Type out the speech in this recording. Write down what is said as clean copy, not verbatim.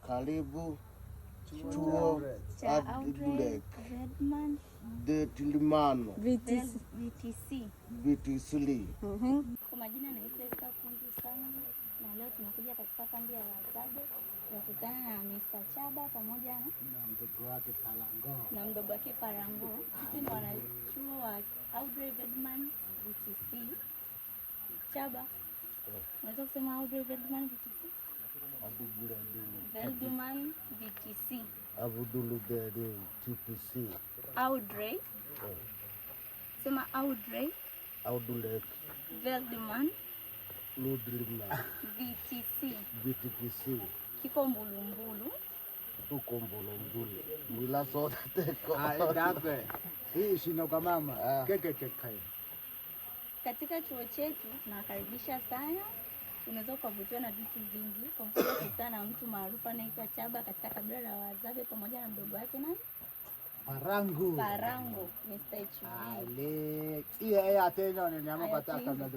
Karibu chuo cha Audrey Vedman VTC. Kwa majina naitwa Esther Fundi Samuel, na leo tumekuja katika kambi ya Wahadzabe kukutana na Mr. Chaba pamoja na mdogo wake Parango. Sisi ni wanachuo wa Audrey Vedman VTC. Chaba, unaweza kusema Audrey Vedman VTC? Vedman VTC. Abuduludere TPC. Audrey. Sema Audrey. Audulek. Vedman VTC. Kiko Mbulumbulu. Tuko Mbulumbulu. Mwila soda teko. Dabe. Hii shino kwa mama. Keke. Katika chuo chetu tunakaribisha sana. Unaweza kuvutiwa na vitu vingi. Kwa mfano kukutana na mtu maarufu anaitwa Chaba katika kabila la Wahadzabe pamoja na mdogo wake nani? Parango, Mr. Chubby. Ale. Iya ateno ni nyama pataka na